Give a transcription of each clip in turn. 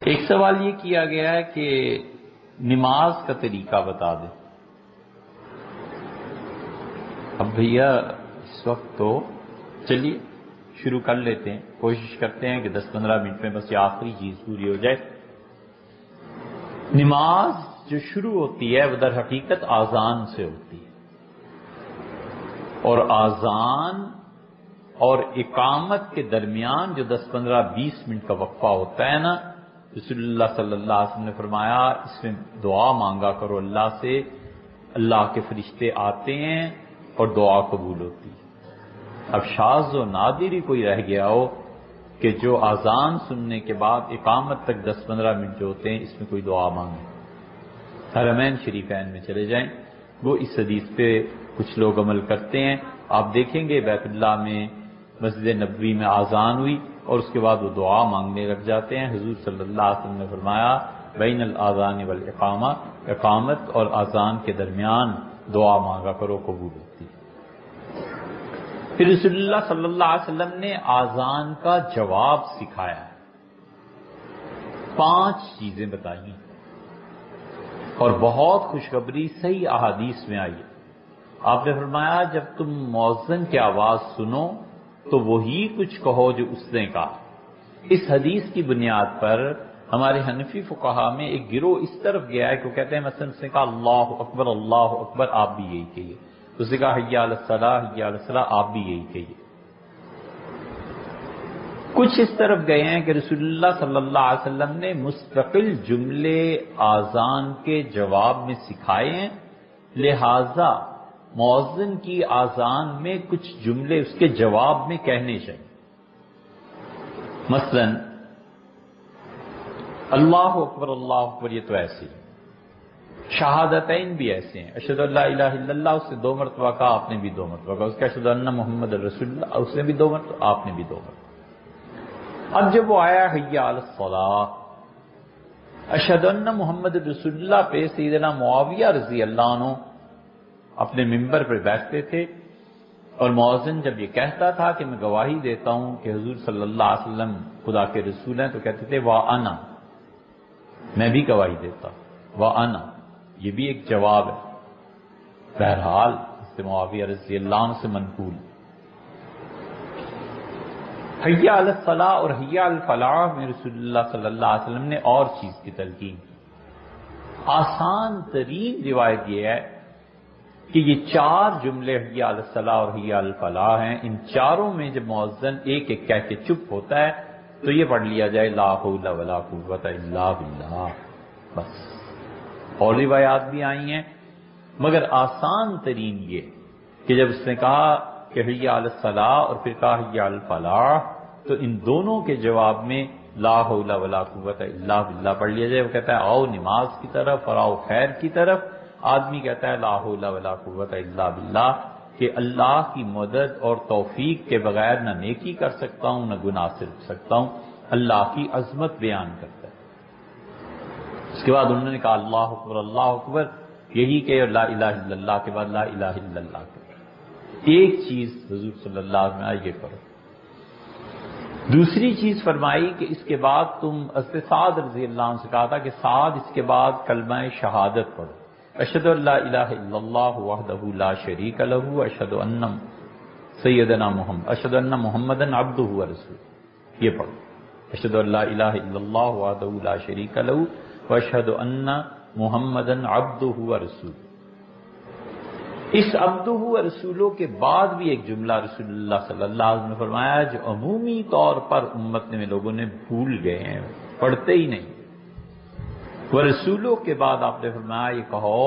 ایک سوال یہ کیا گیا ہے کہ نماز کا طریقہ بتا دیں. اب بھیا اس وقت تو چلیے شروع کر لیتے ہیں، کوشش کرتے ہیں کہ 10-15 منٹ میں بس یہ آخری چیز پوری ہو جائے. نماز جو شروع ہوتی ہے وہ در حقیقت آذان سے ہوتی ہے، اور آذان اور اقامت کے درمیان جو 10-15-20 منٹ کا وقفہ ہوتا ہے نا، رسول اللہ صلی اللہ علیہ وسلم نے فرمایا اس میں دعا مانگا کرو اللہ سے، اللہ کے فرشتے آتے ہیں اور دعا قبول ہوتی ہے. اب شاذ و نادر ہی کوئی رہ گیا ہو کہ جو اذان سننے کے بعد اقامت تک 10-15 منٹ جو ہوتے ہیں اس میں کوئی دعا مانگے. حرمین شریفین میں چلے جائیں، وہ اس حدیث پہ کچھ لوگ عمل کرتے ہیں. آپ دیکھیں گے بیت اللہ میں، مسجد نبوی میں اذان ہوئی اور اس کے بعد وہ دعا مانگنے لگ جاتے ہیں. حضور صلی اللہ علیہ وسلم نے فرمایا بین الاذان والاقامہ، اقامت اور اذان کے درمیان دعا مانگا کرو قبول ہوتی ہے. پھر رسول اللہ صلی اللہ علیہ وسلم نے اذان کا جواب سکھایا ہے. 5 چیزیں بتائی ہیں اور بہت خوشخبری صحیح احادیث میں آئی ہے. آپ نے فرمایا جب تم مؤذن کی آواز سنو تو وہی کچھ کہو جو اس نے کہا. اس حدیث کی بنیاد پر ہمارے حنفی فقہا میں ایک گروہ اس طرف گیا ہے کہ وہ کہتے ہیں مثلا اس نے کہا اللہ اکبر آپ بھی یہی کہیے. اس نے کہا حی علی الصلاۃ آپ بھی یہی کہیے. کچھ اس طرف گئے ہیں کہ رسول اللہ صلی اللہ علیہ وسلم نے مستقل جملے آذان کے جواب میں سکھائے ہیں، لہذا مؤذن کی آذان میں کچھ جملے اس کے جواب میں کہنے چاہیے. مثلا اللہ اکبر یہ تو ایسے ہی، شہادتین بھی ایسے ہیں. اشہد ان لا الہ الا اللہ اس نے 2 مرتبہ کہا، آپ نے بھی 2 مرتبہ کہا. اس کے اشہد ان محمد رسول اللہ اس نے بھی 2 مرتبہ، آپ نے بھی 2 مرتبہ. اب جب وہ آیا حی علی الصلاۃ، اشہد ان محمد رسول اللہ پہ سیدنا معاویہ رضی اللہ عنہ اپنے ممبر پر بیٹھتے تھے، اور مؤذن جب یہ کہتا تھا کہ میں گواہی دیتا ہوں کہ حضور صلی اللہ علیہ وسلم خدا کے رسول ہیں، تو کہتے تھے وَأَنَا، میں بھی گواہی دیتا ہوں. وَأَنَا یہ بھی ایک جواب ہے. بہرحال اس سے معاویہ رضی اللہ عنہ سے منقول. حی علی الصلاۃ اور حی علی الفلاح میں رسول اللہ صلی اللہ علیہ وسلم نے اور چیز کی تلقین کی. آسان ترین روایت یہ ہے کہ یہ 4 جملے حی علی الصلاۃ اور حی علی الفلاح ہیں. ان چاروں میں جب مؤذن ایک ایک کہہ کے چپ ہوتا ہے تو یہ پڑھ لیا جائے لا حول ولا قوت الا باللہ بس. اور روایات بھی آئی ہیں، مگر آسان ترین یہ کہ جب اس نے کہا کہ حی علی الصلاۃ اور پھر کہا حی علی الفلاح تو ان دونوں کے جواب میں لا حول ولا قوت الا باللہ پڑھ لیا جائے. وہ کہتا ہے آؤ نماز کی طرف اور آؤ خیر کی طرف. آدمی کہتا ہے لا حول ولا قوت الا باللہ کہ اللہ کی مدد اور توفیق کے بغیر نہ نیکی کر سکتا ہوں نہ گناہ سے رک سکتا ہوں. اللہ کی عظمت بیان کرتا ہے. اس کے بعد انہوں نے کہا اللہ اکبر یہی کہ لا الہ الا اللہ کے بعد لا الہ الا اللہ کے. ایک چیز حضور صلی اللہ علیہ وسلم یہ کرو. دوسری چیز فرمائی کہ اس کے بعد تم حضرت سعد رضی اللہ عنہ سے کہا تھا کہ سعد اس کے بعد کلمہ شہادت پڑھو. اشہد ان لا الہ الا اللہ وحدہ لا شریک لہ اشہد ان سیدنا محمد اشہد ان محمدا عبدہ ورسولہ. یہ پڑھو اشہد ان لا الہ الا اللہ وحدہ لا شریک لہ واشہد ان محمدا عبدہ ورسولہ. اس عبدہ ورسولہ کے بعد بھی ایک جملہ رسول اللہ صلی اللہ علیہ وسلم نے فرمایا جو عمومی طور پر امت میں لوگوں نے بھول گئے ہیں، پڑھتے ہی نہیں. ورسولوں کے بعد آپ نے فرمایا یہ کہو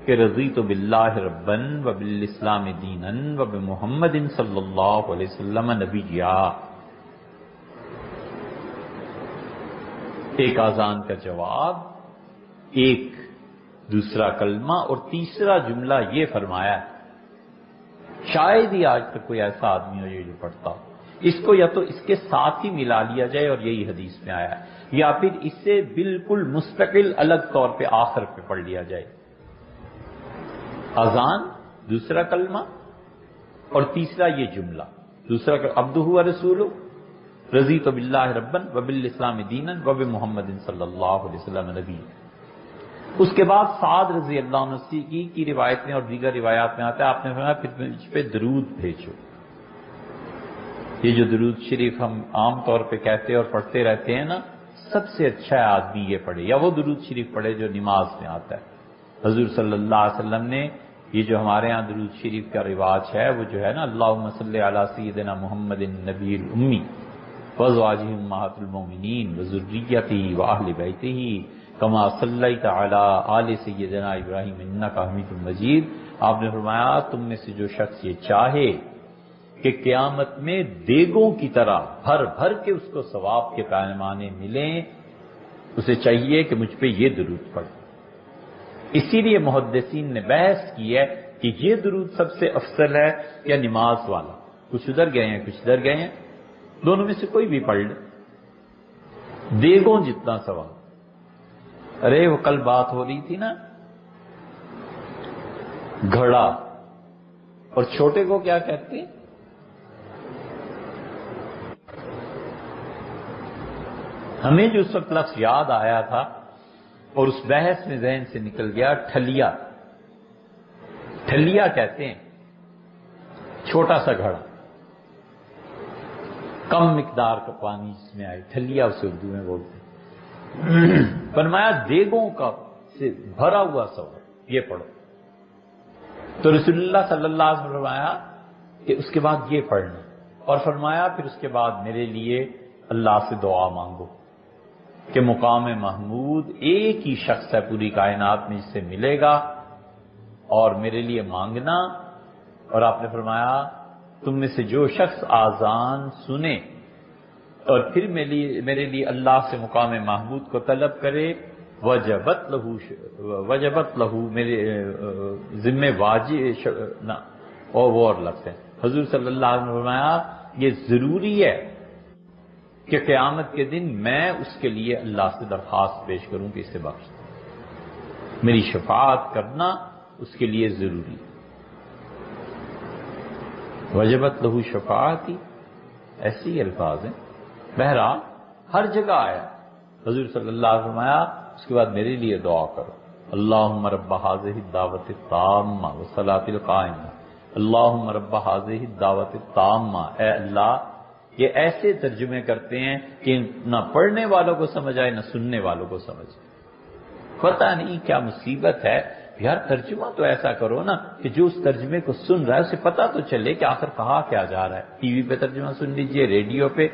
کہ رضیت باللہ ربا وبالاسلام دینا وبمحمد صلی اللہ علیہ وسلم نبیا. ایک اذان کا جواب، ایک دوسرا کلمہ اور تیسرا جملہ یہ فرمایا ہے. شاید ہی آج تک کوئی ایسا آدمی ہو جو پڑھتا ہو. اس کو یا تو اس کے ساتھ ہی ملا لیا جائے اور یہی حدیث میں آیا ہے، یا پھر اسے بالکل مستقل الگ طور پہ آخر پہ پڑھ لیا جائے. اذان، دوسرا کلمہ اور تیسرا یہ جملہ. دوسرا عبدہ ورسولہ، رضیت باللہ ربا وبالاسلام دینا وبمحمد صلی اللہ علیہ وسلم نبی۔ اس کے بعد سعد رضی اللہ عنہ کی روایت میں اور دیگر روایات میں آتا ہے آپ نے فرمایا پھر مجھ پہ درود بھیجو۔ یہ جو درود شریف ہم عام طور پہ کہتے اور پڑھتے رہتے ہیں نا، سب سے اچھا ہے آدمی یہ پڑھے یا وہ درود شریف پڑھے جو نماز میں آتا ہے۔ حضور صلی اللہ علیہ وسلم نے یہ جو ہمارے ہاں درود شریف کا رواج ہے وہ جو ہے نا، اللہم صلی علی سیدنا محمد النبی الامی وازواجہ امہات المومنین وذریتہ واہل بیتہ کما صلیت علی آل سیدنا ابراہیم انک حمید مجید۔ آپ نے فرمایا تم میں سے جو شخص یہ چاہے کہ قیامت میں دیگوں کی طرح بھر بھر کے اس کو ثواب کے پیمانے ملیں، اسے چاہیے کہ مجھ پہ یہ درود پڑھے۔ اسی لیے محدثین نے بحث کی ہے کہ یہ درود سب سے افضل ہے یا نماز والا۔ کچھ ادھر گئے ہیں کچھ ادھر گئے ہیں، دونوں میں سے کوئی بھی پڑھ لے، دیگوں جتنا ثواب۔ ارے وہ کل بات ہو رہی تھی نا، گھڑا اور چھوٹے کو کیا کہتے ہیں؟ ہمیں جو اس وقت لفظ یاد آیا تھا اور اس بحث میں ذہن سے نکل گیا، ٹھلیا۔ ٹھلیا کہتے ہیں چھوٹا سا گھڑا، کم مقدار کا پانی جس میں آئے، ٹھلیا اسے اردو میں بولتے ہیں۔ فرمایا دیگوں کا سے بھرا ہوا سوال، یہ پڑھو۔ تو رسول اللہ صلی اللہ علیہ وسلم فرمایا کہ اس کے بعد یہ پڑھنا، اور فرمایا پھر اس کے بعد میرے لیے اللہ سے دعا مانگو کہ مقام محمود ایک ہی شخص ہے پوری کائنات میں جس سے ملے گا، اور میرے لیے مانگنا۔ اور آپ نے فرمایا تم میں سے جو شخص آذان سنے اور پھر میرے لیے اللہ سے مقام محمود کو طلب کرے، وجبت لہو میرے ذمہ واجب نہ، اور وہ اور لفظ ہے۔ حضور صلی اللہ علیہ وسلم نے فرمایا یہ ضروری ہے کہ قیامت کے دن میں اس کے لیے اللہ سے درخواست پیش کروں کہ اسے بخش دے، میری شفاعت کرنا اس کے لیے ضروری ہے۔ وجبت لہو شفاعتی، ایسے ہی الفاظ ہیں۔ بہرحال ہر جگہ آیا، حضور صلی اللہ علیہ وسلم فرمایا اس کے بعد میرے لیے دعا کرو، اللہم رب ھذہ الدعوۃ التامہ والصلاۃ القائمہ، اللہم رب ھذہ الدعوۃ التامہ۔ اے اللہ، یہ ایسے ترجمے کرتے ہیں کہ نہ پڑھنے والوں کو سمجھ آئے نہ سننے والوں کو سمجھ آئے۔ پتہ نہیں کیا مصیبت ہے یار، ترجمہ تو ایسا کرو نا کہ جو اس ترجمے کو سن رہا ہے اسے پتہ تو چلے کہ آخر کہا کیا جا رہا ہے۔ ٹی وی پہ ترجمہ سن لیجئے، ریڈیو پہ،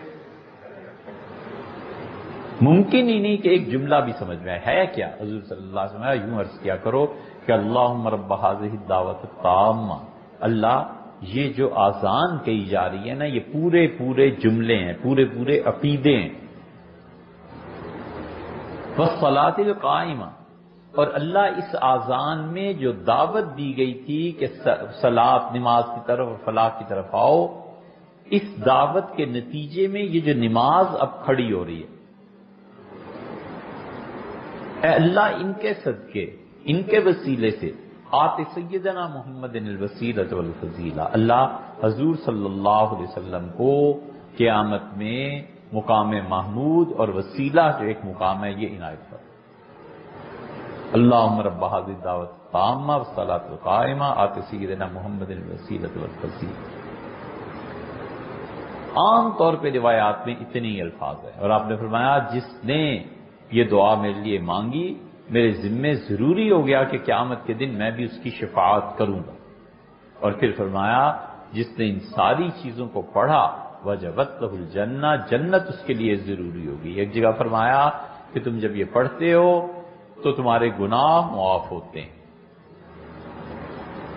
ممکن ہی نہیں کہ ایک جملہ بھی سمجھ میں ہے کیا۔ حضور صلی اللہ علیہ وسلم یوں عرض کیا کرو کہ اللہم رب ھذہ الدعوۃ التامہ، اللہ یہ جو آذان کہی جا رہی ہے نا، یہ پورے جملے ہیں، پورے عقیدے ہیں۔ والصلاۃ القائمہ، اور اللہ اس آذان میں جو دعوت دی گئی تھی کہ صلاۃ نماز کی طرف اور فلاح کی طرف آؤ، اس دعوت کے نتیجے میں یہ جو نماز اب کھڑی ہو رہی ہے، اے اللہ ان کے صدقے، ان کے وسیلے سے آت سیدنا محمد الوسیلۃ والفضیلہ، اللہ حضور صلی اللہ علیہ وسلم کو قیامت میں مقام محمود اور وسیلہ جو ایک مقام ہے یہ عنایت فرما۔ اللہم رب ھذہ الدعوۃ التامہ والصلاۃ القائمہ آت سیدنا محمد الوسیلۃ والفضیلہ۔ عام طور پہ روایات میں اتنے ہی الفاظ ہیں، اور آپ نے فرمایا جس نے یہ دعا میرے لیے مانگی میرے ذمے ضروری ہو گیا کہ قیامت کے دن میں بھی اس کی شفاعت کروں گا۔ اور پھر فرمایا جس نے ان ساری چیزوں کو پڑھا وجبت لہ الجنہ، جنت اس کے لیے ضروری ہوگی۔ ایک جگہ فرمایا کہ تم جب یہ پڑھتے ہو تو تمہارے گناہ معاف ہوتے ہیں۔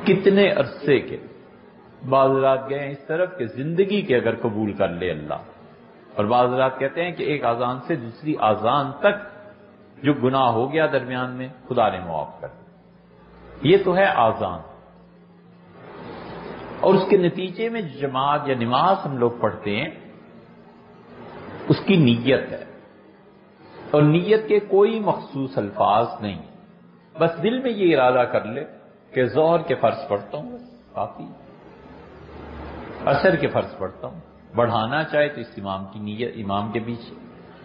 کتنے عرصے کے بعض رات گئے ہیں اس طرف کہ زندگی کے اگر قبول کر لے اللہ، اور بعض رات کہتے ہیں کہ ایک اذان سے دوسری اذان تک جو گناہ ہو گیا درمیان میں خدا نے معاف کر دیا۔ یہ تو ہے اذان، اور اس کے نتیجے میں جماعت یا نماز ہم لوگ پڑھتے ہیں اس کی نیت ہے، اور نیت کے کوئی مخصوص الفاظ نہیں، بس دل میں یہ ارادہ کر لے کہ ظہر کے فرض پڑھتا ہوں، بس کافی، عصر کے فرض پڑھتا ہوں، بڑھانا چاہے تو اس امام کی نیت امام کے پیچھے،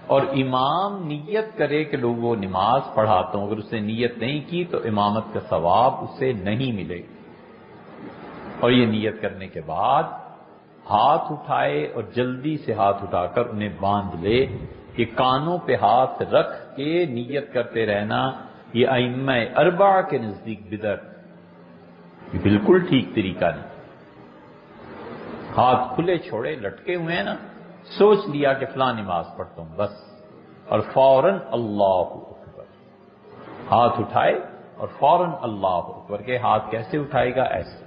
اور امام نیت کرے کہ لوگ وہ نماز پڑھاتا ہوں، اگر اس نے نیت نہیں کی تو امامت کا ثواب اسے نہیں ملے گا۔ اور یہ نیت کرنے کے بعد ہاتھ اٹھائے اور جلدی سے ہاتھ اٹھا کر انہیں باندھ لے۔ یہ کانوں پہ ہاتھ رکھ کے نیت کرتے رہنا، یہ ائمہ اربعہ کے نزدیک بدعت، یہ بالکل ٹھیک طریقہ نہیں۔ ہاتھ کھلے چھوڑے لٹکے ہوئے ہیں نا، سوچ لیا کہ فلاں نماز پڑھتا ہوں بس، اور فوراً اللہ اکبر، ہاتھ اٹھائے اور فوراً اللہ اکبر کے۔ ہاتھ کیسے اٹھائے گا؟ ایسے،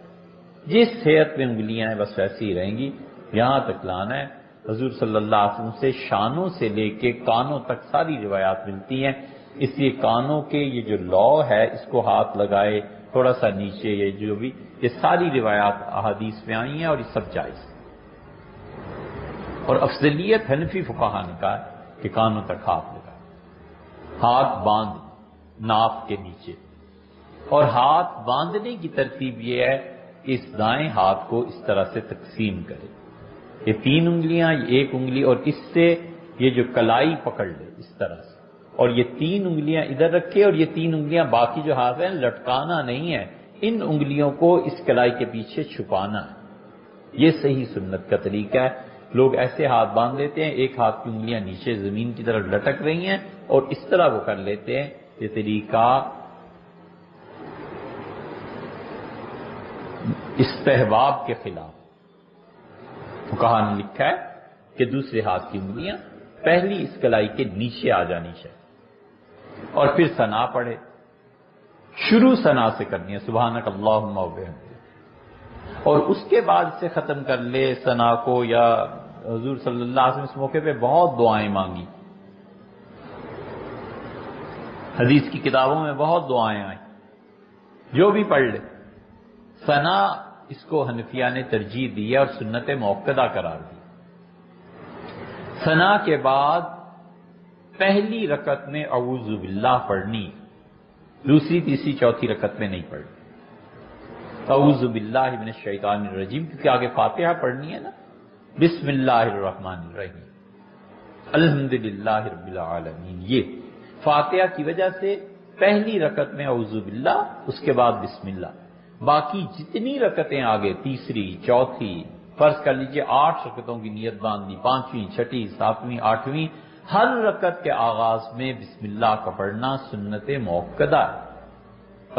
جس صحت میں انگلیاں ہیں بس ویسے ہی رہیں گی، یہاں تک لانا ہے۔ حضور صلی اللہ علیہ وسلم سے شانوں سے لے کے کانوں تک ساری روایات ملتی ہیں، اس لیے کانوں کے یہ جو لو ہے اس کو ہاتھ لگائے، تھوڑا سا نیچے، یہ جو بھی، یہ ساری روایات احادیث میں آئی ہیں اور یہ سب جائز ہے۔ اور افضلیت حنفی فقہا نے کہا کہ کانوں تک ہاتھ لگائے، ہاتھ باندھ ناف کے نیچے، اور ہاتھ باندھنے کی ترتیب یہ ہے کہ اس دائیں ہاتھ کو اس طرح سے تقسیم کرے، یہ 3 انگلیاں، یہ 1 انگلی، اور اس سے یہ جو کلائی پکڑ لے اس طرح سے، اور یہ 3 انگلیاں ادھر رکھے، اور یہ 3 انگلیاں باقی جو ہاتھ ہیں لٹکانا نہیں ہے، ان انگلیوں کو اس کلائی کے پیچھے چھپانا ہے۔ یہ صحیح سنت کا طریقہ ہے۔ لوگ ایسے ہاتھ باندھ لیتے ہیں، ایک ہاتھ کی انگلیاں نیچے زمین کی طرف لٹک رہی ہیں اور اس طرح وہ کر لیتے ہیں، یہ طریقہ استحباب کے خلاف۔ فقہا نے لکھا ہے کہ دوسرے ہاتھ کی انگلیاں پہلی اس کلائی کے نیچے آ جانی چاہیے، اور پھر ثنا پڑھے، شروع ثنا سے کرنی ہے، سبحانک اللہم و بحمدک، اور اس کے بعد سے ختم کر لے ثنا کو۔ یا حضور صلی اللہ علیہ وسلم اس موقع پہ بہت دعائیں مانگی، حدیث کی کتابوں میں بہت دعائیں آئیں، جو بھی پڑھ لے۔ ثنا اس کو حنفیہ نے ترجیح دی ہے اور سنت موقدہ قرار دی۔ ثنا کے بعد پہلی رکعت میں اعوذ باللہ پڑھنی، دوسری تیسری چوتھی رکعت میں نہیں پڑھنی۔ اعوذ باللہ من الشیطان الرجیم، کیونکہ آگے فاتحہ پڑھنی ہے نا، بسم اللہ الرحمن الرحیم، الحمدللہ رب العالمین، یہ فاتحہ کی وجہ سے پہلی رکعت میں اعوذ باللہ، اس کے بعد بسم اللہ۔ باقی جتنی رکعتیں آگے، تیسری چوتھی، فرض کر لیجئے 8 رکعتوں کی نیت باندھنی، 5ویں 6ٹھی 7ویں 8ویں، ہر رکعت کے آغاز میں بسم اللہ کا پڑھنا سنت موقدہ ہے۔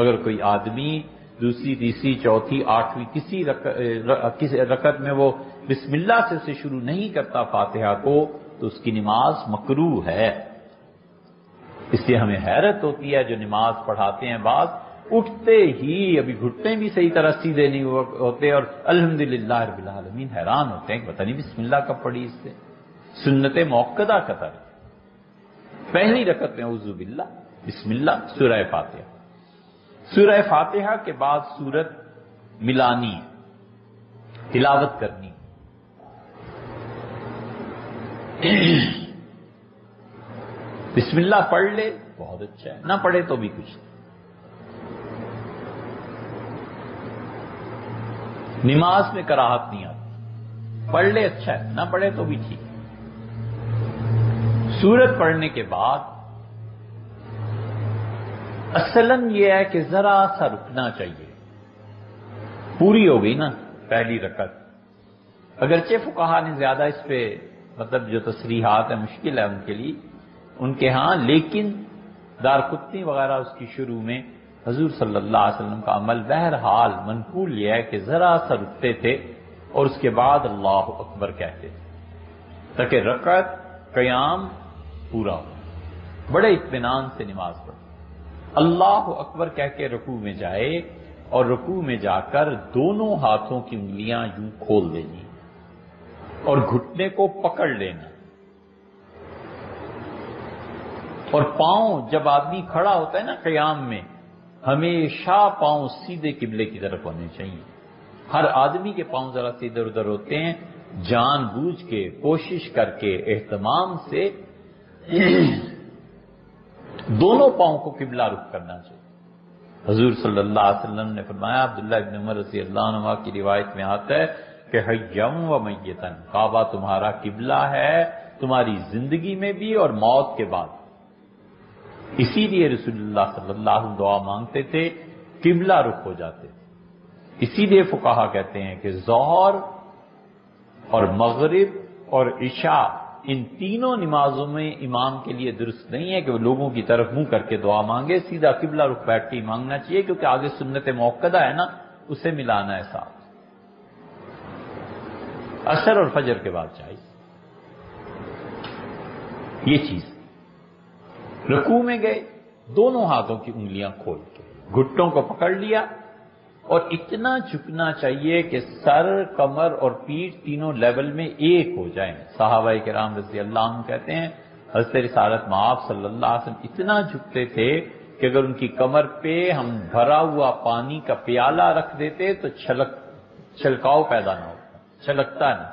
اگر کوئی آدمی دوسری تیسری چوتھی 8ویں کسی رکعت میں وہ بسم اللہ سے اسے شروع نہیں کرتا فاتحہ کو، تو اس کی نماز مکروہ ہے۔ اس لیے ہمیں حیرت ہوتی ہے جو نماز پڑھاتے ہیں، بعض اٹھتے ہی ابھی گھٹنے بھی صحیح طرح سیدھے نہیں ہوتے اور الحمدللہ رب العالمین، حیران ہوتے ہیں کہ پتہ نہیں بسم اللہ کب پڑھی اس سے۔ سنت موقدہ کا طرح پہلی رکعت میں اعوذ باللہ، بسم اللہ، سورہ فاتحہ۔ سورہ فاتحہ کے بعد سورت ملانی ہے، تلاوت کرنی، بسم اللہ پڑھ لے بہت اچھا ہے، نہ پڑھے تو بھی کچھ نہیں۔ نماز میں کراہت نہیں آتی، پڑھ لے اچھا ہے، نہ پڑھے تو بھی ٹھیک۔ سورت پڑھنے کے بعد اصلاً یہ ہے کہ ذرا سا رکنا چاہیے، پوری ہو گئی نا پہلی رکعت۔ اگرچہ فقہا نے زیادہ اس پہ مطلب جو تصریحات ہیں مشکل ہے ان کے لیے، ان کے ہاں، لیکن دارقطنی وغیرہ اس کی شروع میں حضور صلی اللہ علیہ وسلم کا عمل بہرحال منقول یہ ہے کہ ذرا سا رکتے تھے اور اس کے بعد اللہ اکبر کہتے تھے تاکہ رکعت قیام پورا ہو، بڑے اطمینان سے نماز پڑھو۔ اللہ اکبر کہہ کے رکوع میں جائے اور رکوع میں جا کر دونوں ہاتھوں کی انگلیاں یوں کھول دینی اور گھٹنے کو پکڑ لینا، اور پاؤں جب آدمی کھڑا ہوتا ہے نا قیام میں، ہمیشہ پاؤں سیدھے قبلے کی طرف ہونے چاہیے۔ ہر آدمی کے پاؤں ذرا سے ادھر ادھر ہوتے ہیں، جان بوجھ کے کوشش کر کے اہتمام سے دونوں پاؤں کو قبلہ رخ کرنا چاہیے۔ حضور صلی اللہ علیہ وسلم نے فرمایا، عبداللہ ابن عمر رضی اللہ عنہ کی روایت میں آتا ہے کہ حیم و میتن، کعبہ تمہارا قبلہ ہے تمہاری زندگی میں بھی اور موت کے بعد۔ اسی لیے رسول اللہ صلی اللہ علیہ وسلم دعا مانگتے تھے، قبلہ رخ ہو جاتے تھے۔ اسی لیے فقہا کہتے ہیں کہ ظہر اور مغرب اور عشاء ان تینوں نمازوں میں امام کے لیے درست نہیں ہے کہ وہ لوگوں کی طرف منہ کر کے دعا مانگے، سیدھا قبلہ رخ بیٹھ کے ہی مانگنا چاہیے، کیونکہ آگے سنت موقدہ ہے نا، اسے ملانا ہے ساتھ۔ عصر اور فجر کے بعد چاہیے یہ چیز۔ رکوع میں گئے، دونوں ہاتھوں کی انگلیاں کھول کے گھٹنوں کو پکڑ لیا، اور اتنا جھکنا چاہیے کہ سر، کمر اور پیٹھ تینوں لیول میں ایک ہو جائیں۔ صحابہ کرام رضی اللہ عنہ کہتے ہیں حضرت رسالت مآب صلی اللہ علیہ وسلم اتنا جھکتے تھے کہ اگر ان کی کمر پہ ہم بھرا ہوا پانی کا پیالہ رکھ دیتے تو چھلکاؤ پیدا نہ ہوتا، چھلکتا نہیں،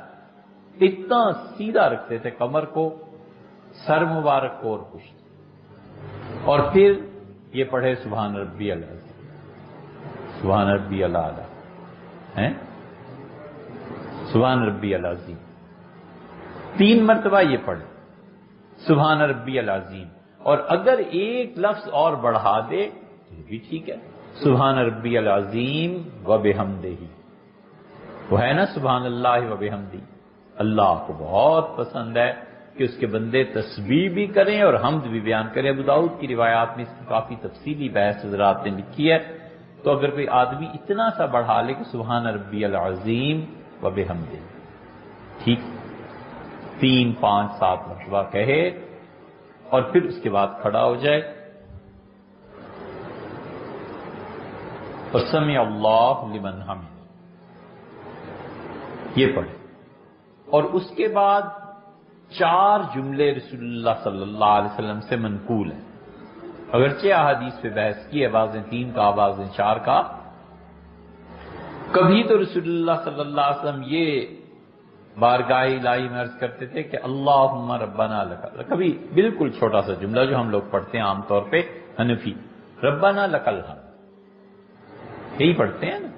اتنا سیدھا رکھتے تھے کمر کو، سر مبارک کو اور پشت۔ اور پھر یہ پڑھے سبحان ربی العظیم، سبحان ربی العلیٰ، سبحان ربی العظیم، 3 مرتبہ یہ پڑھے سبحان ربی العظیم، اور اگر ایک لفظ اور بڑھا دے تو بھی ٹھیک ہے، سبحان ربی العظیم و بحمدہ۔ وہ ہے نا سبحان اللہ و بحمدہ، اللہ کو بہت پسند ہے کہ اس کے بندے تسبیح بھی کریں اور حمد بھی بیان کریں۔ ابو داؤد کی روایات میں اس کی کافی تفصیلی بحث حضرات نے لکھی ہے۔ تو اگر کوئی آدمی اتنا سا بڑھا لے کہ سبحان ربی العظیم و بحمدہ، ٹھیک، 3، 5، 7 مرتبہ کہے، اور پھر اس کے بعد کھڑا ہو جائے اور سمع اللہ لمن حمدہ یہ پڑھے، اور اس کے بعد 4 جملے رسول اللہ صلی اللہ علیہ وسلم سے منقول ہیں، اگرچہ احادیث پہ بحث کی ہے، بعض نے 3 کا، بعض نے 4 کا۔ کبھی تو رسول اللہ صلی اللہ علیہ وسلم یہ بارگاہ الہی میں عرض کرتے تھے کہ اللہم ربنا لک، کبھی بالکل چھوٹا سا جملہ جو ہم لوگ پڑھتے ہیں عام طور پہ حنفی، ربنا لک الحمد، یہی پڑھتے ہیں نا۔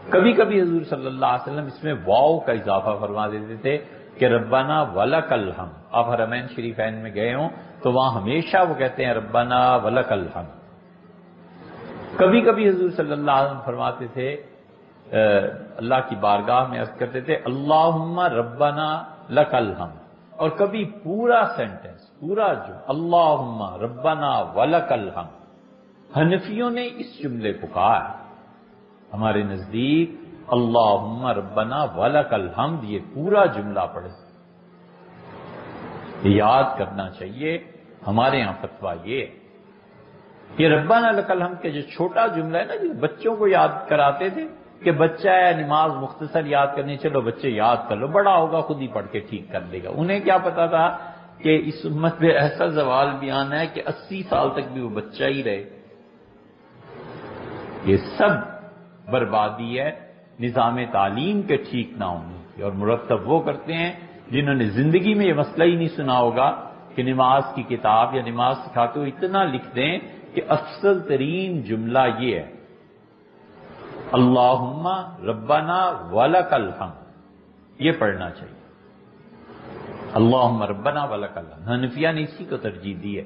کبھی کبھی حضور صلی اللہ علیہ وسلم اس میں واو کا اضافہ فرما دیتے تھے کہ ربنا ولک الحمد۔ آپ حرمین شریفین میں گئے ہوں تو وہاں ہمیشہ وہ کہتے ہیں ربنا ولک الحمد۔ کبھی کبھی حضور صلی اللہ علیہ وسلم فرماتے تھے، اللہ کی بارگاہ میں عرض کرتے تھے اللہم ربنا لک الحمد، اور کبھی پورا سینٹنس، پورا جو اللہم ربنا ولک الحمد۔ حنفیوں نے اس جملے کو کہا ہے، ہمارے نزدیک اللہم ربنا ولک الحمد یہ پورا جملہ پڑھے، یاد کرنا چاہیے۔ ہمارے یہاں فتویٰ یہ ربنا لک الحمد کے جو چھوٹا جملہ ہے نا، جو بچوں کو یاد کراتے تھے کہ بچہ ہے نماز مختصر یاد کرنی، چلو بچے یاد کر لو، بڑا ہوگا خود ہی پڑھ کے ٹھیک کر لے گا۔ انہیں کیا پتا تھا کہ اس امت میں ایسا زوال بھی آنا ہے کہ 80 سال تک بھی وہ بچہ ہی رہے۔ یہ سب بربادی ہے نظام تعلیم کے ٹھیک نہ ہونے کی، اور مرتب وہ کرتے ہیں جنہوں نے زندگی میں یہ مسئلہ ہی نہیں سنا ہوگا کہ نماز کی کتاب یا نماز سکھاتے ہوئے اتنا لکھ دیں کہ افضل ترین جملہ یہ ہے اللہم ربنا ولک الحمد، یہ پڑھنا چاہیے، اللہم ربنا ولک الحمد۔ حنفیہ نے اسی کو ترجیح دی ہے،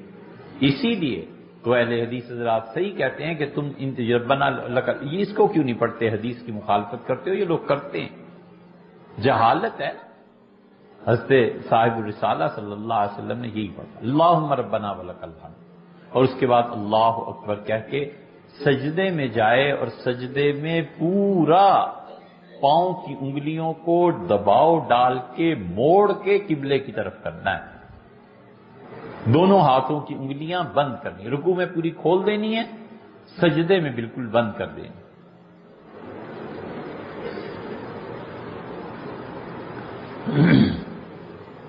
اسی لیے تو اہل حدیث حضرات صحیح کہتے ہیں کہ تم ربنا لک، یہ اس کو کیوں نہیں پڑھتے، حدیث کی مخالفت کرتے ہو؟ یہ لوگ کرتے ہیں، جہالت ہے۔ حضرت صاحب الرسالہ صلی اللہ علیہ وسلم نے یہی پڑھا اللہم ربنا ولک الحمد، اور اس کے بعد اللہ اکبر کہہ کے سجدے میں جائے، اور سجدے میں پورا پاؤں کی انگلیوں کو دباؤ ڈال کے موڑ کے قبلے کی طرف کرنا ہے، دونوں ہاتھوں کی انگلیاں بند کرنی، رکوع میں پوری کھول دینی ہے، سجدے میں بالکل بند کر دینی۔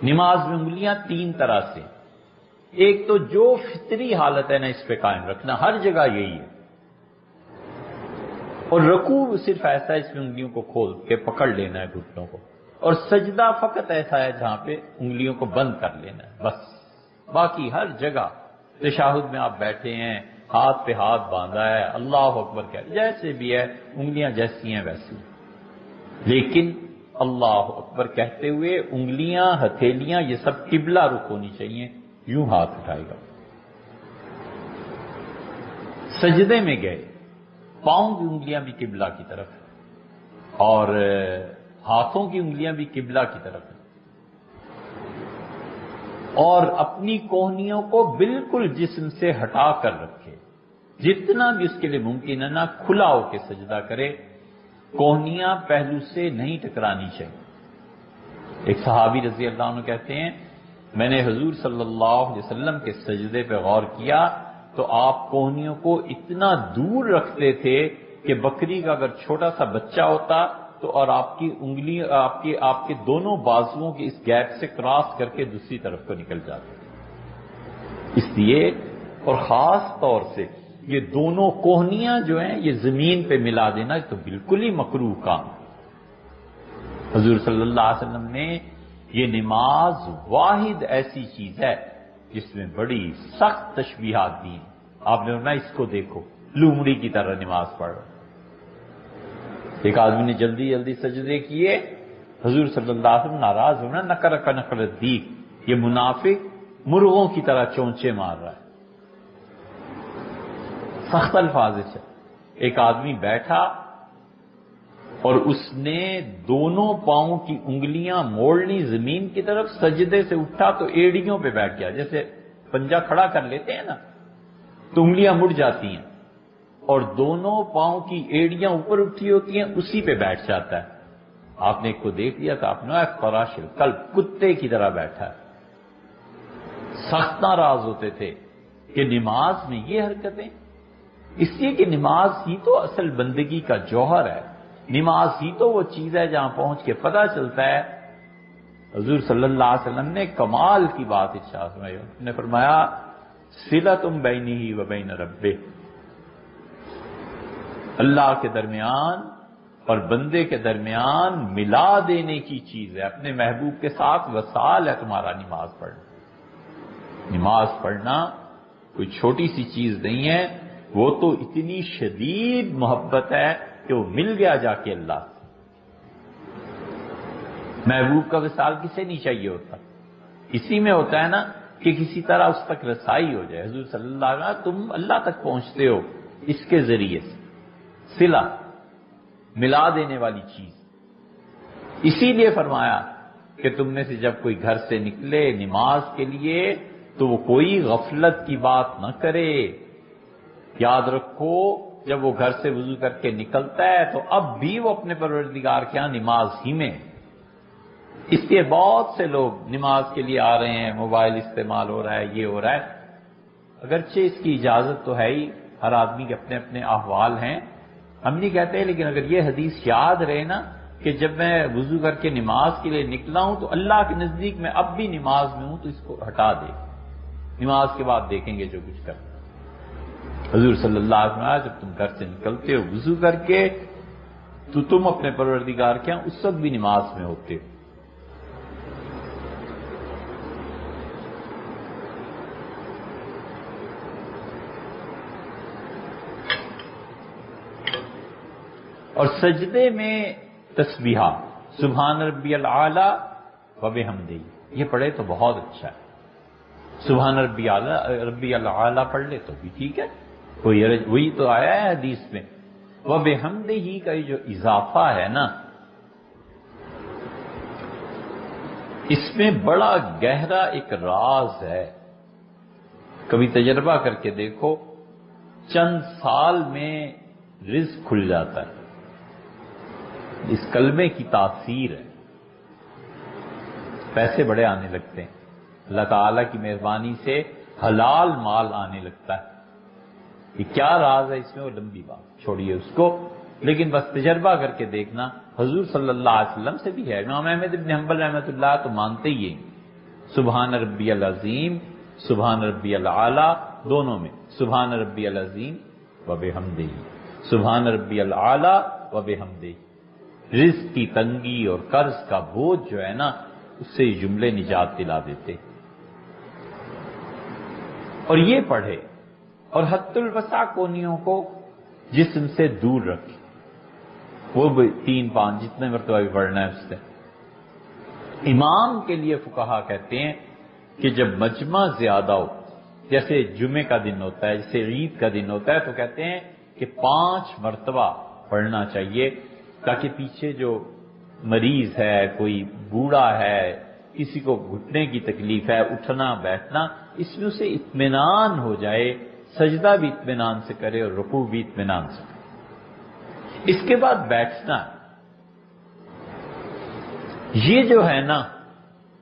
نماز میں انگلیاں 3 طرح سے، ایک تو جو فطری حالت ہے نا اس پہ قائم رکھنا، ہر جگہ یہی ہے، اور رکوع صرف ایسا ہے اس میں انگلیوں کو کھول کے پکڑ لینا ہے گھٹنوں کو، اور سجدہ فقط ایسا ہے جہاں پہ انگلیوں کو بند کر لینا ہے بس، باقی ہر جگہ تشہد میں آپ بیٹھے ہیں، ہاتھ پہ ہاتھ باندھا ہے، اللہ اکبر کہہ جیسے بھی ہے، انگلیاں جیسی ہیں ویسی۔ لیکن اللہ اکبر کہتے ہوئے انگلیاں، ہتھیلیاں یہ سب قبلہ رخ ہونی چاہیے، یوں ہاتھ اٹھائے گا۔ سجدے میں گئے، پاؤں کی انگلیاں بھی قبلہ کی طرف اور ہاتھوں کی انگلیاں بھی قبلہ کی طرف ہیں، اور اپنی کوہنیوں کو بالکل جسم سے ہٹا کر رکھے، جتنا بھی اس کے لیے ممکن ہے نا کھلا ہو کے سجدہ کرے، کوہنیاں پہلو سے نہیں ٹکرانی چاہیے۔ ایک صحابی رضی اللہ عنہ کہتے ہیں میں نے حضور صلی اللہ علیہ وسلم کے سجدے پہ غور کیا تو آپ کوہنیوں کو اتنا دور رکھتے تھے کہ بکری کا اگر چھوٹا سا بچہ ہوتا تو اور آپ کی انگلی آپ کے دونوں بازوؤں کے اس گیپ سے کراس کر کے دوسری طرف کو نکل جاتے۔ اس لیے اور خاص طور سے یہ دونوں کوہنیاں جو ہیں یہ زمین پہ ملا دینا تو بالکل ہی مکروہ کام۔ حضور صلی اللہ علیہ وسلم نے یہ نماز واحد ایسی چیز ہے جس میں بڑی سخت تشبیہات دی ہیں۔ آپ نے فرمایا اس کو دیکھو، لومڑی کی طرح نماز پڑھ رہا۔ ایک آدمی نے جلدی جلدی سجدے کیے، حضور صلی اللہ علیہ وسلم ناراض ہونا، نقر کا نقر دیگ، یہ منافق مرغوں کی طرح چونچے مار رہا ہے، سخت الفاظ سے۔ ایک آدمی بیٹھا اور اس نے دونوں پاؤں کی انگلیاں موڑ لی زمین کی طرف، سجدے سے اٹھا تو ایڑیوں پہ بیٹھ گیا، جیسے پنجہ کھڑا کر لیتے ہیں نا تو انگلیاں مڑ جاتی ہیں، اور دونوں پاؤں کی ایڑیاں اوپر اٹھی ہوتی ہیں، اسی پہ بیٹھ جاتا ہے۔ آپ نے ایک کو دیکھ لیا تو آپ نے فراش القلب، کتے کی طرح بیٹھا ہے۔ سخت ناراض ہوتے تھے کہ نماز میں یہ حرکتیں، اس لیے کہ نماز ہی تو اصل بندگی کا جوہر ہے، نماز ہی تو وہ چیز ہے جہاں پہنچ کے پتہ چلتا ہے۔ حضور صلی اللہ علیہ وسلم نے کمال کی بات ارشاد فرمائی، انہوں نے فرمایا صلۃ بینہ و بین ربہ، اللہ کے درمیان اور بندے کے درمیان ملا دینے کی چیز ہے، اپنے محبوب کے ساتھ وصال ہے تمہارا نماز پڑھنا۔ نماز پڑھنا کوئی چھوٹی سی چیز نہیں ہے، وہ تو اتنی شدید محبت ہے کہ وہ مل گیا جا کے اللہ سے۔ محبوب کا وصال کسے نہیں چاہیے ہوتا، اسی میں ہوتا ہے نا کہ کسی طرح اس تک رسائی ہو جائے۔ حضور صلی اللہ علیہ وسلم تم اللہ تک پہنچتے ہو اس کے ذریعے سے، صلہ ملا دینے والی چیز۔ اسی لیے فرمایا کہ تم میں سے جب کوئی گھر سے نکلے نماز کے لیے تو وہ کوئی غفلت کی بات نہ کرے، یاد رکھو جب وہ گھر سے وضو کر کے نکلتا ہے تو اب بھی وہ اپنے پروردگار کے ہاں نماز ہی میں۔ اس لیے بہت سے لوگ نماز کے لیے آ رہے ہیں، موبائل استعمال ہو رہا ہے، یہ ہو رہا ہے، اگرچہ اس کی اجازت تو ہے ہی، ہر آدمی کے اپنے اپنے احوال ہیں، ہم نہیں کہتے، لیکن اگر یہ حدیث یاد رہے نا کہ جب میں وضو کر کے نماز کے لیے نکلا ہوں تو اللہ کے نزدیک میں اب بھی نماز میں ہوں، تو اس کو ہٹا دے، نماز کے بعد دیکھیں گے جو کچھ کرنا۔ حضور صلی اللہ علیہ وسلم جب تم گھر سے نکلتے ہو وضو کر کے تو تم اپنے پروردگار کے ہاں اس وقت بھی نماز میں ہوتے ہو۔ اور سجدے میں تسبیحات سبحان ربی العالی و بحمدہ یہ پڑھے تو بہت اچھا ہے، سبحان ربی العالی پڑھ لے تو بھی ٹھیک ہے، وہی تو آیا ہے حدیث میں۔ و بحمدہ کا یہ جو اضافہ ہے نا، اس میں بڑا گہرا ایک راز ہے، کبھی تجربہ کر کے دیکھو، چند سال میں رزق کھل جاتا ہے، اس کلمے کی تاثیر ہے، پیسے بڑے آنے لگتے ہیں، اللہ تعالیٰ کی مہربانی سے حلال مال آنے لگتا ہے۔ یہ کیا راز ہے اس میں، وہ لمبی بات چھوڑیے اس کو، لیکن بس تجربہ کر کے دیکھنا، حضور صلی اللہ علیہ وسلم سے بھی ہے، امام احمد بن حنبل رحمۃ اللہ تو مانتے ہی ہیں، سبحان ربی العظیم سبحان ربی العالی، دونوں میں سبحان ربی العظیم و بحمدہ، سبحان ربی العالی و بحمدہ۔ رزق کی تنگی اور قرض کا بوجھ جو ہے نا، اس سے یہ جملے نجات دلا دیتے۔ اور یہ پڑھے اور حد الوسع کونیوں کو جسم سے دور رکھے، وہ بھی 3 5 جتنے مرتبہ بھی پڑھنا ہے اس سے۔ امام کے لیے فقہا کہتے ہیں کہ جب مجمع زیادہ ہو، جیسے جمعے کا دن ہوتا ہے، جیسے عید کا دن ہوتا ہے، تو کہتے ہیں کہ 5 مرتبہ پڑھنا چاہیے، تاکہ پیچھے جو مریض ہے، کوئی بوڑھا ہے، کسی کو گھٹنے کی تکلیف ہے، اٹھنا بیٹھنا، اس میں اسے اطمینان ہو جائے، سجدہ بھی اطمینان سے کرے اور رکوع بھی اطمینان سے کرے۔ اس کے بعد بیٹھنا، یہ جو ہے نا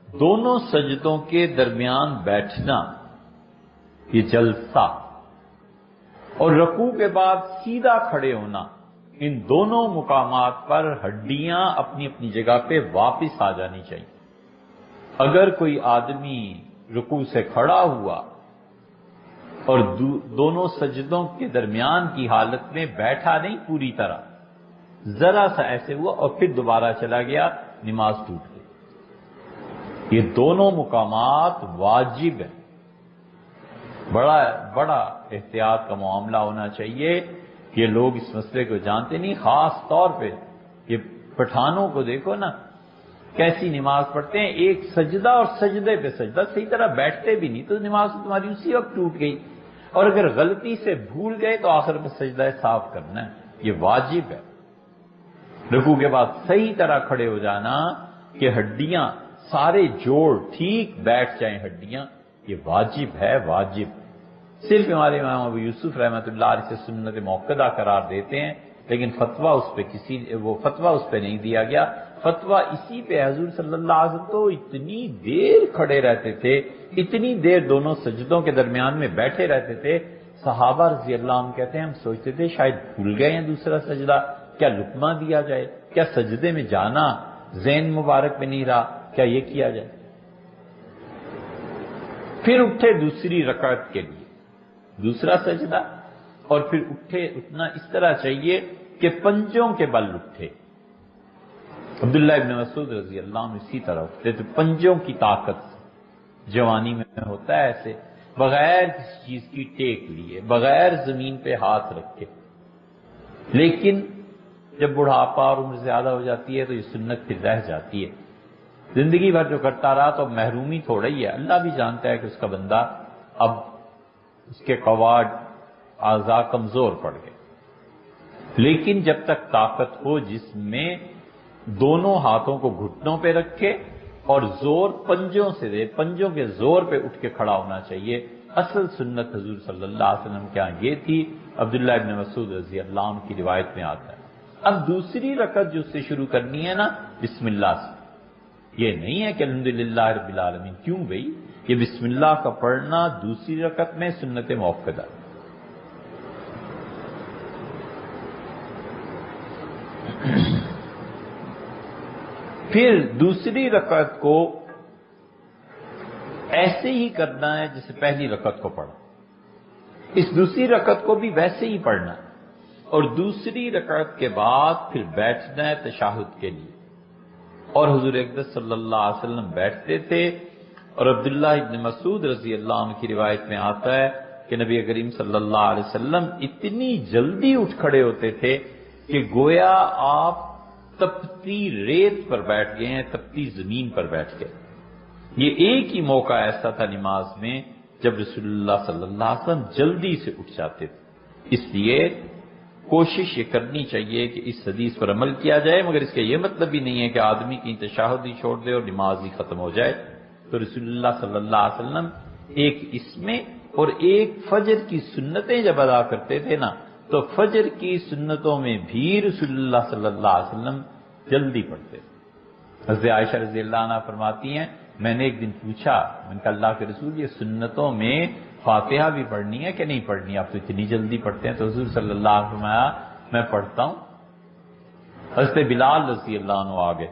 دونوں سجدوں کے درمیان بیٹھنا، یہ جلسہ، اور رکوع کے بعد سیدھا کھڑے ہونا، ان دونوں مقامات پر ہڈیاں اپنی اپنی جگہ پہ واپس آ جانی چاہیے۔ اگر کوئی آدمی رکوع سے کھڑا ہوا اور دونوں سجدوں کے درمیان کی حالت میں بیٹھا نہیں پوری طرح، ذرا سا ایسے ہوا اور پھر دوبارہ چلا گیا، نماز ٹوٹ گئی۔ یہ دونوں مقامات واجب ہیں، بڑا احتیاط کا معاملہ ہونا چاہیے۔ یہ لوگ اس مسئلے کو جانتے نہیں، خاص طور پہ یہ پٹھانوں کو دیکھو نا کیسی نماز پڑھتے ہیں، ایک سجدہ اور سجدے پہ سجدہ، صحیح طرح بیٹھتے بھی نہیں، تو نماز تمہاری اسی وقت ٹوٹ گئی۔ اور اگر غلطی سے بھول گئے تو آخر میں سجدہ صاف کرنا ہے، یہ واجب ہے۔ رکوع کے بعد صحیح طرح کھڑے ہو جانا کہ ہڈیاں سارے جوڑ ٹھیک بیٹھ جائیں ہڈیاں، یہ واجب ہے، واجب۔ صرف ہمارے امام ابو یوسف رحمۃ اللہ علیہ سے سنت موقدہ قرار دیتے ہیں، لیکن فتویٰ اس پہ نہیں دیا گیا۔ فتویٰ اسی پہ حضور صلی اللہ علیہ وسلم تو اتنی دیر کھڑے رہتے تھے، اتنی دیر دونوں سجدوں کے درمیان میں بیٹھے رہتے تھے، صحابہ رضی اللہ عنہ کہتے ہیں ہم سوچتے تھے شاید بھول گئے ہیں دوسرا سجدہ، کیا لقمہ دیا جائے، کیا سجدے میں جانا ذہن مبارک میں نہیں رہا، کیا یہ کیا جائے۔ پھر اٹھے دوسری رکعت کے لیے، دوسرا سجدہ، اور پھر اٹھنا اس طرح چاہیے کہ پنجوں کے بل اٹھے۔ عبداللہ ابن مسعود رضی اللہ عنہ اسی طرح اٹھتے تو پنجوں کی طاقت سے، جوانی میں ہوتا ہے ایسے، بغیر کسی چیز کی ٹیک لیے، بغیر زمین پہ ہاتھ رکھے۔ لیکن جب بڑھاپا اور عمر زیادہ ہو جاتی ہے تو یہ سنت پھر رہ جاتی ہے، زندگی بھر جو کرتا رہا تو محرومی تھوڑا ہی ہے، اللہ بھی جانتا ہے کہ اس کا بندہ اب اس کے قواعد اعضاء کمزور پڑ گئے، لیکن جب تک طاقت ہو جسم میں، دونوں ہاتھوں کو گھٹنوں پہ رکھے اور زور پنجوں سے دے، پنجوں کے زور پہ اٹھ کے کھڑا ہونا چاہیے۔ اصل سنت حضور صلی اللہ علیہ وسلم کے ہاں یہ تھی، عبداللہ ابن مسعود رضی اللہ عنہ کی روایت میں آتا ہے۔ اب دوسری رکعت جو سے شروع کرنی ہے نا بسم اللہ سے، یہ نہیں ہے کہ الحمدللہ رب العالمین، کیوں بھئی؟ یہ بسم اللہ کا پڑھنا دوسری رکعت میں سنت موقدہ۔ پھر دوسری رکعت کو ایسے ہی کرنا ہے جیسے پہلی رکعت کو پڑھا، اس دوسری رکعت کو بھی ویسے ہی پڑھنا ہے، اور دوسری رکعت کے بعد پھر بیٹھنا ہے تشہد کے لیے۔ اور حضور اقدس صلی اللہ علیہ وسلم بیٹھتے تھے، اور عبداللہ ابن مسعود رضی اللہ عنہ کی روایت میں آتا ہے کہ نبی کریم صلی اللہ علیہ وسلم اتنی جلدی اٹھ کھڑے ہوتے تھے کہ گویا آپ تپتی ریت پر بیٹھ گئے ہیں، تپتی زمین پر بیٹھ گئے۔ یہ ایک ہی موقع ایسا تھا نماز میں جب رسول اللہ صلی اللہ علیہ وسلم جلدی سے اٹھ جاتے تھے۔ اس لیے کوشش یہ کرنی چاہیے کہ اس حدیث پر عمل کیا جائے، مگر اس کا یہ مطلب بھی نہیں ہے کہ آدمی کی تشہد ہی چھوڑ دے اور نماز ہی ختم ہو جائے۔ تو رسول اللہ صلی اللہ علیہ وسلم ایک اس میں اور ایک فجر کی سنتیں جب ادا کرتے تھے نا، تو فجر کی سنتوں میں بھی رسول اللہ صلی اللہ علیہ وسلم جلدی پڑھتے تھے۔ حضرت عائشہ رضی اللہ عنہ فرماتی ہیں میں نے ایک دن پوچھا، میں نے کہا اللہ کے رسول یہ سنتوں میں فاتحہ بھی پڑھنی ہے کہ نہیں پڑھنی، آپ تو اتنی جلدی پڑھتے ہیں؟ تو حضور صلی اللہ علیہ وسلم فرمایا میں پڑھتا ہوں۔ حضرت بلال رضی اللہ عنہ آگے،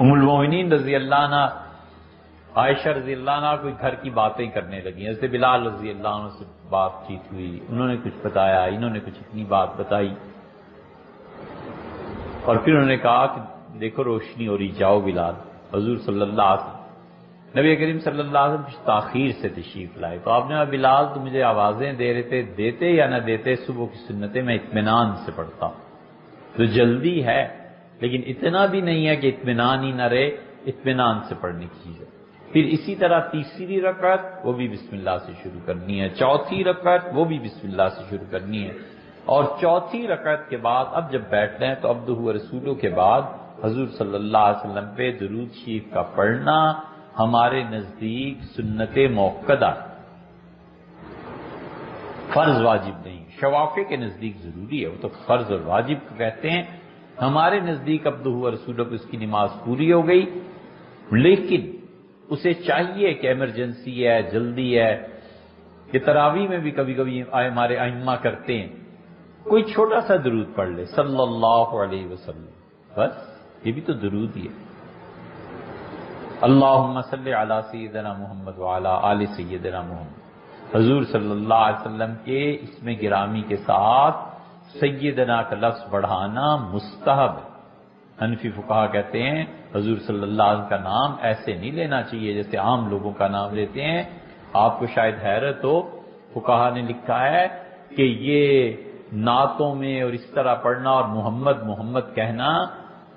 ام المومنین رضی اللہ عنہ عائشہ رضی اللہ عنہ کوئی گھر کی باتیں کرنے لگی، حضرت بلال رضی اللہ عنہ سے بات چیت ہوئی، انہوں نے کچھ بتایا، انہوں نے کچھ اپنی بات بتائی، اور پھر انہوں نے کہا کہ دیکھو روشنی ہو رہی، جاؤ بلال۔ حضور صلی اللہ علیہ وسلم نبی کریم صلی اللہ علیہ وسلم کچھ تاخیر سے تشریف لائے تو آپ نے کہا بلال تو مجھے آوازیں دے رہے تھے، دیتے یا نہ دیتے صبح کی سنتیں میں اطمینان سے پڑھتا ہوں، تو جلدی ہے لیکن اتنا بھی نہیں ہے کہ اطمینان ہی نہ رہے، اطمینان سے پڑھنے کی چیز ہے۔ پھر اسی طرح تیسری رکعت وہ بھی بسم اللہ سے شروع کرنی ہے، چوتھی رکعت وہ بھی بسم اللہ سے شروع کرنی ہے، اور چوتھی رکعت کے بعد اب جب بیٹھتے ہیں تو عبدہ و رسولہ کے بعد حضور صلی اللہ علیہ وسلم پہ درود شریف کا پڑھنا ہمارے نزدیک سنت موقدہ، فرض واجب نہیں، شوافی کے نزدیک ضروری ہے، وہ تو فرض اور واجب کہتے ہیں، ہمارے نزدیک عبدہ و رسولہ پہ اس کی نماز پوری ہو گئی، لیکن اسے چاہیے کہ ایمرجنسی ہے، جلدی ہے، کہ تراویح میں بھی کبھی کبھی ہمارے ائمہ کرتے ہیں، کوئی چھوٹا سا درود پڑھ لے صلی اللہ علیہ وسلم، بس یہ بھی تو درود ہی ہے۔ اللہم صلی علی سیدنا محمد وعلی آل سیدنا محمد، حضور صلی اللہ علیہ وسلم کے اسم گرامی کے ساتھ سیدنا کا لفظ بڑھانا مستحب ہے۔ حنفی فقہا کہتے ہیں حضور صلی اللہ علیہ وسلم کا نام ایسے نہیں لینا چاہیے جیسے عام لوگوں کا نام لیتے ہیں۔ آپ کو شاید حیرت ہو، فقہا نے لکھا ہے کہ یہ نعتوں میں اور اس طرح پڑھنا اور محمد محمد کہنا،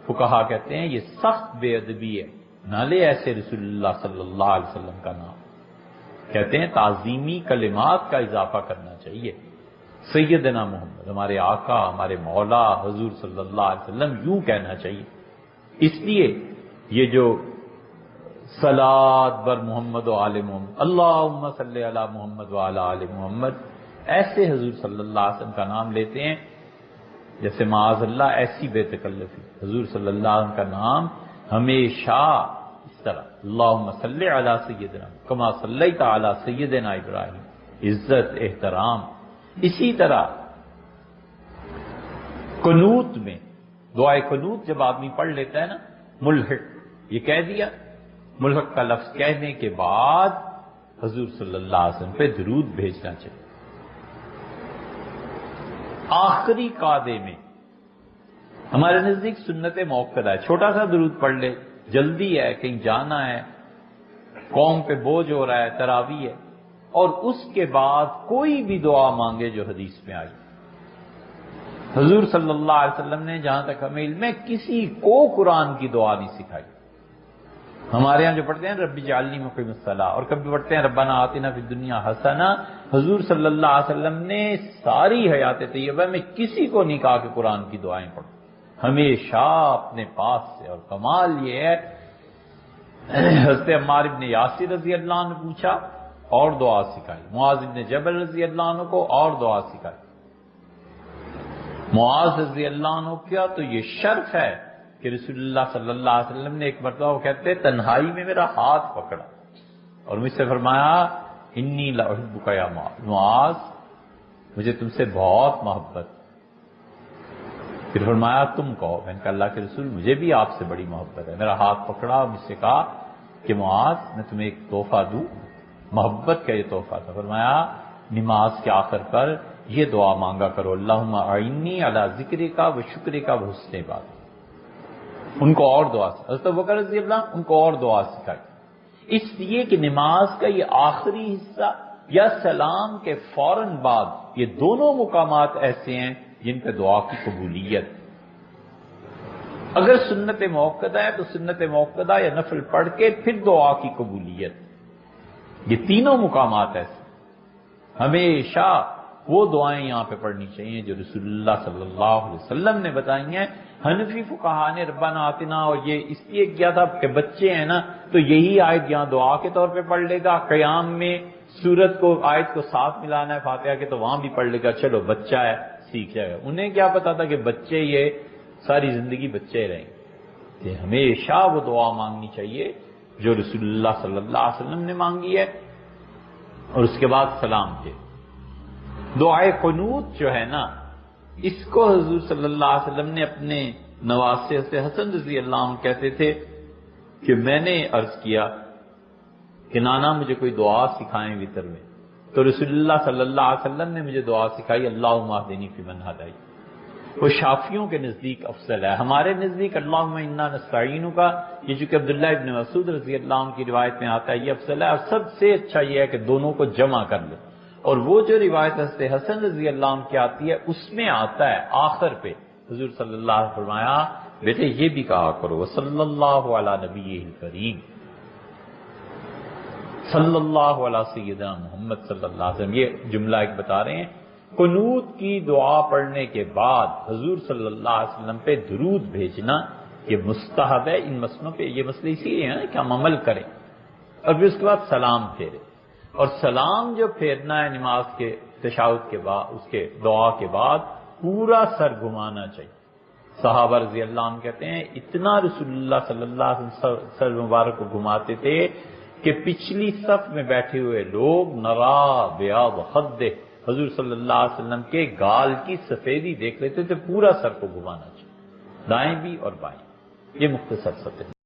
فقہا کہتے ہیں یہ سخت بے ادبی ہے، نہ لے ایسے رسول اللہ صلی اللہ علیہ وسلم کا نام، کہتے ہیں تعظیمی کلمات کا اضافہ کرنا چاہیے۔ سیدنا محمد ہمارے آقا، ہمارے مولا حضور صلی اللہ علیہ وسلم یوں کہنا چاہیے۔ اس لیے یہ جو صلاۃ بر محمد و آل محمد، اللہم صلی علی محمد و علی آل محمد، ایسے حضور صلی اللہ علیہ وسلم کا نام لیتے ہیں جیسے معاذ اللہ ایسی بے تکلفی، حضور صلی اللہ علیہ وسلم کا نام ہمیشہ اس طرح اللہم صلی علی سیدنا کما صلیت علی سیدنا ابراہیم، عزت احترام۔ اسی طرح قنوت میں دعائے قنوت جب آدمی پڑھ لیتا ہے نا، ملحق یہ کہہ دیا، ملحق کا لفظ کہنے کے بعد حضور صلی اللہ علیہ وسلم پہ درود بھیجنا چاہیے۔ آخری قعدے میں ہمارے نزدیک سنت موقدہ ہے، چھوٹا سا درود پڑھ لے، جلدی ہے، کہیں جانا ہے، قوم پہ بوجھ ہو رہا ہے، تراویح ہے، اور اس کے بعد کوئی بھی دعا مانگے جو حدیث میں آئی۔ حضور صلی اللہ علیہ وسلم نے جہاں تک ہمیں علم ہے کسی کو قرآن کی دعا نہیں سکھائی۔ ہمارے ہاں جو پڑھتے ہیں رب اجعلنی مقیم الصلاۃ، اور کبھی پڑھتے ہیں ربنا آتنا فی الدنیا حسنہ، حضور صلی اللہ علیہ وسلم نے ساری حیات طیبہ میں کسی کو نہیں کہا کہ قرآن کی دعائیں پڑھو، ہمیشہ اپنے پاس سے۔ اور کمال یہ ہے، حضرت عمار ابن یاسر رضی اللہ عنہ نے پوچھا اور دعا سکھائی، معاذ ابن جبل رضی اللہ عنہ کو اور دعا سکھائی۔ معاذ رضی اللہ عنہ کیا تو یہ شرف ہے کہ رسول اللہ صلی اللہ علیہ وسلم نے ایک مرتبہ وہ کہتے تنہائی میں میرا ہاتھ پکڑا اور مجھ سے فرمایا انی لاحبک یا معاذ، مجھے تم سے بہت محبت۔ پھر فرمایا تم کہو، میں نے کہا اللہ کے رسول مجھے بھی آپ سے بڑی محبت ہے۔ میرا ہاتھ پکڑا اور مجھ سے کہا کہ معاذ میں تمہیں ایک تحفہ دوں، محبت کا یہ تحفہ تھا۔ فرمایا نماز کے آخر پر یہ دعا مانگا کرو، اللہم اعنی علی ذکرک و شکرک و حسن عبادتک۔ ان کو اور دعا سے حضرت ابوبکر رضی اللہ ان کو اور دعا سکھائی، اس لیے کہ نماز کا یہ آخری حصہ یا سلام کے فوراً بعد یہ دونوں مقامات ایسے ہیں جن پہ دعا کی قبولیت۔ اگر سنت موقدہ ہے تو سنت موقدہ یا نفل پڑھ کے پھر دعا کی قبولیت، یہ تینوں مقامات ایسے ہمیشہ وہ دعائیں یہاں پہ پڑھنی چاہیے جو رسول اللہ صلی اللہ علیہ وسلم نے بتائی ہیں۔ حنفی فقہا نے ربنا آتنا اور یہ اس لیے کیا تھا کہ بچے ہیں نا تو یہی آیت یہاں دعا کے طور پہ پڑھ لے گا، قیام میں سورت کو آیت کو ساتھ ملانا ہے فاتحہ کے تو وہاں بھی پڑھ لے گا، چلو بچہ ہے سیکھ جائے گا۔ انہیں کیا پتا تھا کہ بچے یہ ساری زندگی بچے رہیں گے۔ ہمیشہ وہ دعا مانگنی چاہیے جو رسول اللہ صلی اللہ علیہ وسلم نے مانگی ہے، اور اس کے بعد سلام کے دعائے قنوت جو ہے نا، اس کو حضور صلی اللہ علیہ وسلم نے اپنے نواسے سے حسن رضی اللہ عنہ کہتے تھے کہ میں نے عرض کیا کہ نانا مجھے کوئی دعا سکھائیں وتر میں، تو رسول اللہ صلی اللہ علیہ وسلم نے مجھے دعا سکھائی اللہم اہدنی فیمن ہدیت، وہ شافیوں کے نزدیک افضل ہے. ہمارے نزدیک اللہم انا نستعینک کا یہ چونکہ عبداللہ ابن مسعود رضی اللہ عنہ کی روایت میں آتا ہے یہ افضل ہے. اور سب سے اچھا یہ ہے کہ دونوں کو جمع کر لو. اور وہ جو روایت حضرت حسن رضی اللہ عنہ کی آتی ہے اس میں آتا ہے آخر پہ حضور صلی اللہ علیہ وسلم فرمایا بیٹے یہ بھی کہا کرو صلی اللہ علی نبی الکریم صلی اللہ علیہ سیدنا محمد صلی اللہ علیہ وسلم. یہ جملہ ایک بتا رہے ہیں قنوت کی دعا پڑھنے کے بعد حضور صلی اللہ علیہ وسلم پہ درود بھیجنا یہ مستحب ہے. ان مسئلوں پہ یہ مسئلے اسی لیے ہیں کہ ہم عمل کریں. اور پھر اس کے بعد سلام پھیرے. اور سلام جو پھیرنا ہے نماز کے تشہد کے بعد اس کے دعا کے بعد پورا سر گھمانا چاہیے. صحابہ رضی اللہ عنہ کہتے ہیں اتنا رسول اللہ صلی اللہ علیہ وسلم سر مبارک کو گھماتے تھے کہ پچھلی صف میں بیٹھے ہوئے لوگ نرا بیاض خدہ حضور صلی اللہ علیہ وسلم کے گال کی سفیدی دیکھ لیتے تھے. پورا سر کو گھمانا چاہیے دائیں بھی اور بائیں. یہ مختصر سطح